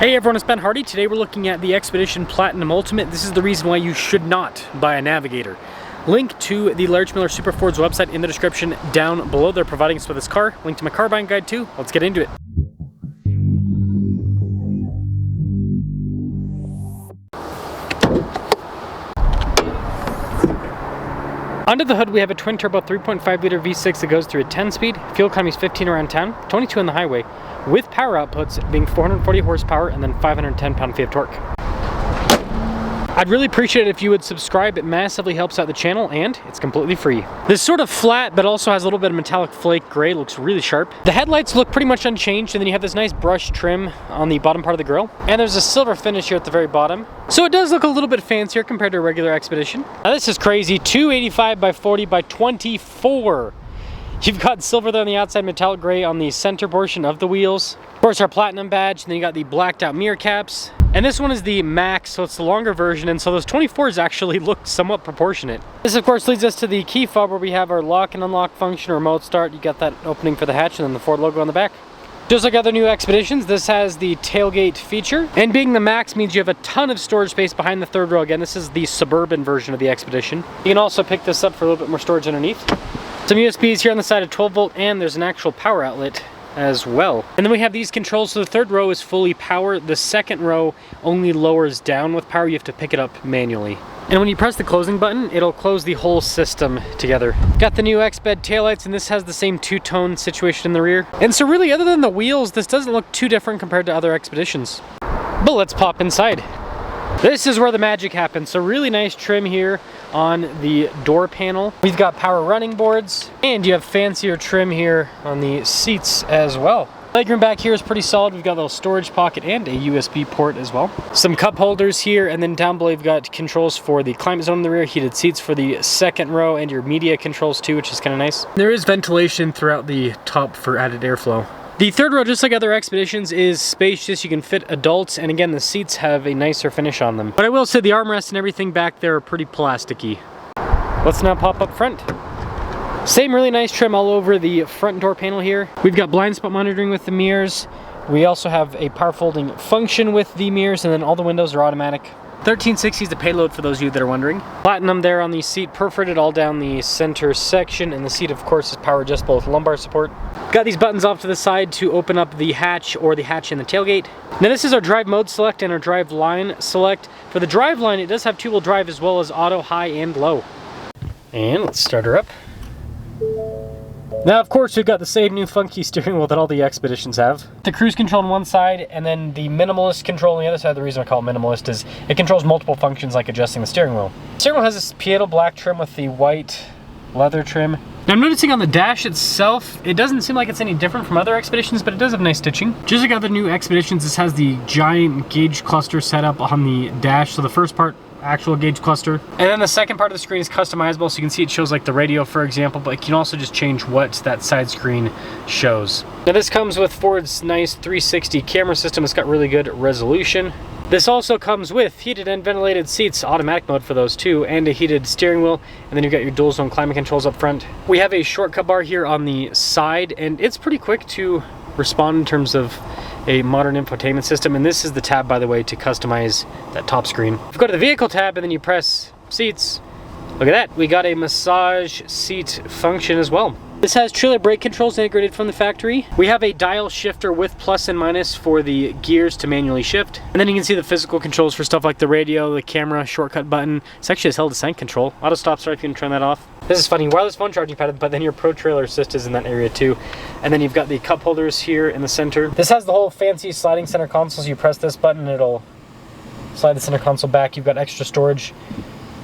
Hey everyone, it's Ben Hardy. Today we're looking at the Expedition Platinum Ultimate. This is the reason why you should not buy a Navigator. Link to the Large Miller Super Ford's website in the description down below. They're providing us with this car. Link to my car buying guide too. Let's get into it. Under the hood, we have a twin-turbo 3.5-liter V6 that goes through a 10-speed. Fuel economy is 15 around town, 22 on the highway, with power outputs being 440 horsepower and then 510 pound-feet of torque. I'd really appreciate it if you would subscribe. It massively helps out the channel, and it's completely free. This sort of flat, but also has a little bit of metallic flake gray, looks really sharp. The headlights look pretty much unchanged, and then you have this nice brush trim on the bottom part of the grille. And there's a silver finish here at the very bottom. So it does look a little bit fancier compared to a regular Expedition. Now this is crazy, 285 by 40 by 24. You've got silver there on the outside, metallic gray on the center portion of the wheels. Of course, our platinum badge, and then you got the blacked out mirror caps. And this one is the Max, so it's the longer version, and so those 24s actually look somewhat proportionate. This, of course, leads us to the key fob where we have our lock and unlock function, or remote start. You got that opening for the hatch, and then the Ford logo on the back. Just like other new Expeditions, this has the tailgate feature. And being the Max means you have a ton of storage space behind the third row. Again, this is the suburban version of the Expedition. You can also pick this up for a little bit more storage underneath. Some USBs here on the side of 12 volt, and there's an actual power outlet as well. And then we have these controls. So the third row is fully power. The second row only lowers down with power. You have to pick it up manually. And when you press the closing button, it'll close the whole system together. Got the new X-Bed taillights, and this has the same two-tone situation in the rear. And so really, other than the wheels, this doesn't look too different compared to other Expeditions. But let's pop inside. This is where the magic happens. So really nice trim here on the door panel. We've got power running boards, and you have fancier trim here on the seats as well. Legroom back here is pretty solid. We've got a little storage pocket and a USB port as well. Some cup holders here, and then down below you've got controls for the climate zone in the rear, heated seats for the second row, and your media controls too, which is kind of nice. There is ventilation throughout the top for added airflow. The third row, just like other Expeditions, is spacious. You can fit adults, and again, the seats have a nicer finish on them. But I will say the armrests and everything back there are pretty plasticky. Let's now pop up front. Same really nice trim all over the front door panel here. We've got blind spot monitoring with the mirrors. We also have a power folding function with the mirrors, and then all the windows are automatic. 1360 is the payload for those of you that are wondering. Platinum there on the seat, perforated all down the center section, and the seat, of course, is power adjustable with lumbar support. Got these buttons off to the side to open up the hatch or the hatch in the tailgate. Now this is our drive mode select and our drive line select. For the drive line, it does have two-wheel drive as well as auto, high, and low. And let's start her up. Now, of course, we've got the same new funky steering wheel that all the Expeditions have. The cruise control on one side, and then the minimalist control on the other side. The reason I call it minimalist is it controls multiple functions like adjusting the steering wheel. The steering wheel has this piano black trim with the white leather trim. Now, I'm noticing on the dash itself, it doesn't seem like it's any different from other Expeditions, but it does have nice stitching. Just like other new Expeditions, this has the giant gauge cluster set up on the dash. So the first part, actual gauge cluster, and then the second part of the screen is customizable, so you can see it shows like the radio, for example, but you can also just change what that side screen shows. Now this comes with Ford's nice 360 camera system. It's got really good resolution. This also comes with heated and ventilated seats, automatic mode for those too, and a heated steering wheel, and then you've got your dual zone climate controls up front. We have a shortcut bar here on the side, and it's pretty quick to respond in terms of a modern infotainment system. And this is the tab, by the way, to customize that top screen. If you go to the vehicle tab and then you press seats, look at that, we got a massage seat function as well. This has trailer brake controls integrated from the factory. We have a dial shifter with plus and minus for the gears to manually shift. And then you can see the physical controls for stuff like the radio, the camera, shortcut button. It's actually a hill descent control. Auto stop start, if you can turn that off. This is funny, wireless phone charging pad, but then your Pro Trailer Assist is in that area too. And then you've got the cup holders here in the center. This has the whole fancy sliding center console, so you press this button, it'll slide the center console back. You've got extra storage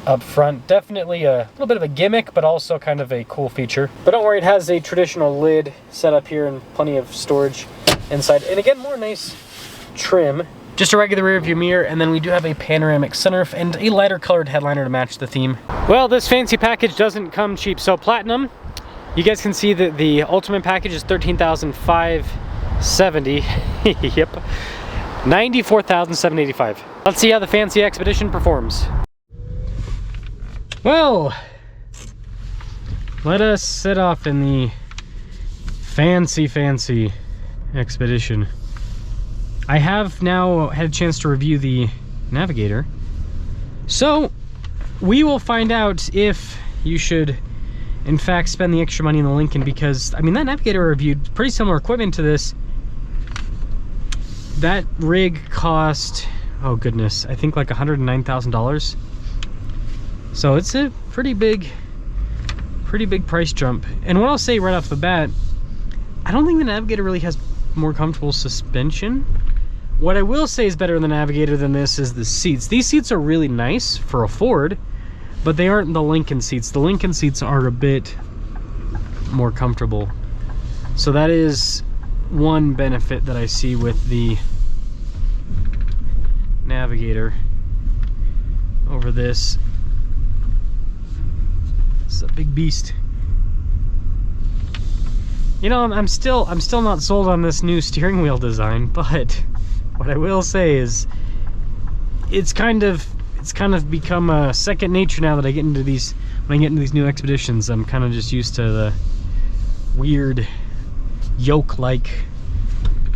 up front. Definitely a little bit of a gimmick, but also kind of a cool feature. But don't worry, it has a traditional lid set up here and plenty of storage inside. And again, more nice trim. Just a regular rear view mirror, and then we do have a panoramic sunroof and a lighter colored headliner to match the theme. Well, this fancy package doesn't come cheap. So Platinum, you guys can see that the Ultimate package is $13,570. Yep. $94,785. Let's see how the fancy Expedition performs. Well, let us set off in the fancy Expedition. I have now had a chance to review the Navigator. So we will find out if you should in fact spend the extra money in the Lincoln, because I mean that Navigator I reviewed pretty similar equipment to this. That rig cost, oh goodness, I think like $109,000. So it's a pretty big price jump. And what I'll say right off the bat, I don't think the Navigator really has more comfortable suspension. What I will say is better in the Navigator than this is the seats. These seats are really nice for a Ford, but they aren't the Lincoln seats. The Lincoln seats are a bit more comfortable. So that is one benefit that I see with the Navigator over this. It's a big beast. You know, I'm still not sold on this new steering wheel design, but what I will say is it's kind of become a second nature now that I get into these, when I get into these new Expeditions. I'm kind of just used to the weird yoke-like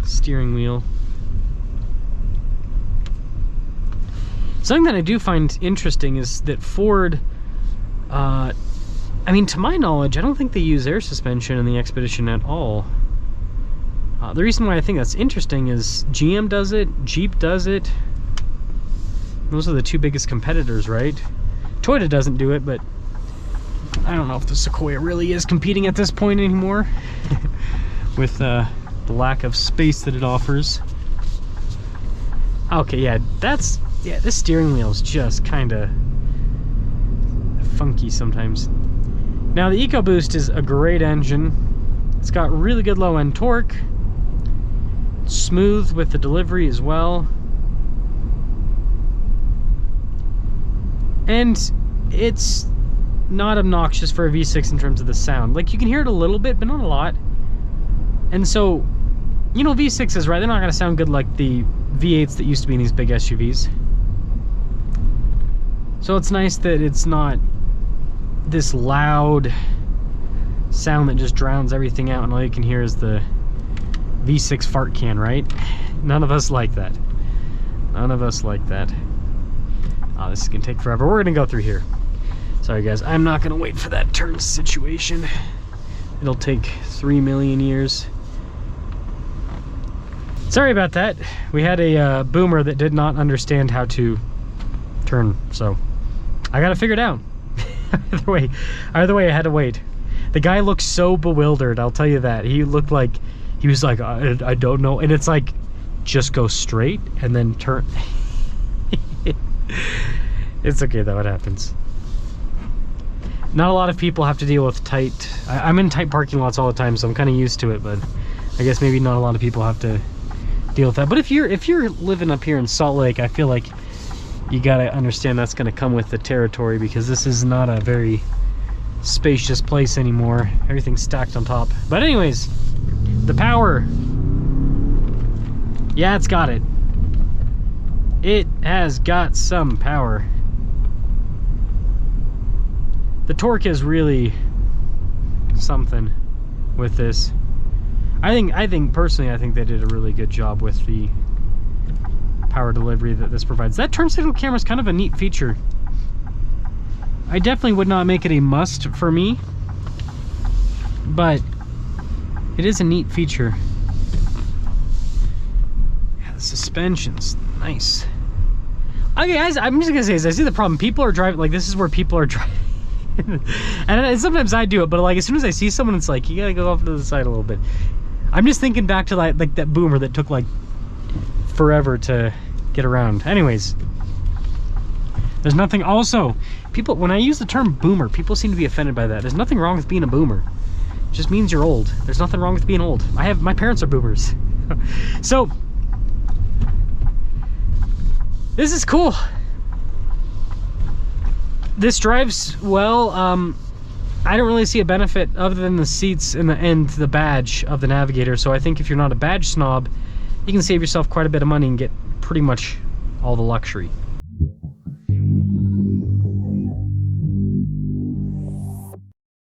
steering wheel. Something that I do find interesting is that Ford, I mean, to my knowledge, I don't think they use air suspension in the Expedition at all. The reason why I think that's interesting is GM does it, Jeep does it. Those are the two biggest competitors, right? Toyota doesn't do it, but I don't know if the Sequoia really is competing at this point anymore with the lack of space that it offers. Okay, yeah, this steering wheel is just kind of funky sometimes. Now the EcoBoost is a great engine. It's got really good low end torque. It's smooth with the delivery as well. And it's not obnoxious for a V6 in terms of the sound. Like, you can hear it a little bit, but not a lot. And so, you know, V6s, right? They're not going to sound good like the V8s that used to be in these big SUVs. So it's nice that it's not this loud sound that just drowns everything out and all you can hear is the V6 fart can, right? None of us like that. None of us like that. Oh, this is gonna take forever. We're gonna go through here. Sorry guys, I'm not gonna wait for that turn situation. It'll take 3 million years. Sorry about that. We had a boomer that did not understand how to turn, so I gotta figure it out. Either way, I had to wait. The guy looked so bewildered, I'll tell you that. He looked like, he was like, I don't know. And it's like, just go straight and then turn. It's okay though, it happens. Not a lot of people have to deal with tight, I'm in tight parking lots all the time, so I'm kind of used to it, but I guess maybe not a lot of people have to deal with that. But if you're living up here in Salt Lake, I feel like you gotta understand that's gonna come with the territory, because this is not a very spacious place anymore. Everything's stacked on top. But anyways, the power. Yeah, it's got it. It has got some power. The torque is really something with this. I think personally, I think they did a really good job with the power delivery that this provides. That turn signal camera is kind of a neat feature. I definitely would not make it a must for me, but it is a neat feature. Yeah, the suspension's nice. Okay guys, I'm just gonna say this. I see the problem. People are driving, like, this is where people are driving. And sometimes I do it, but like as soon as I see someone, it's like, you gotta go off to the side a little bit. I'm just thinking back to like that boomer that took like forever to get around. Anyways, there's nothing, also, people, when I use the term boomer, people seem to be offended by that. There's nothing wrong with being a boomer. It just means you're old. There's nothing wrong with being old. My parents are boomers. So, this is cool. This drives well. I don't really see a benefit other than the seats and the badge of the Navigator. So I think if you're not a badge snob, you can save yourself quite a bit of money and get pretty much all the luxury.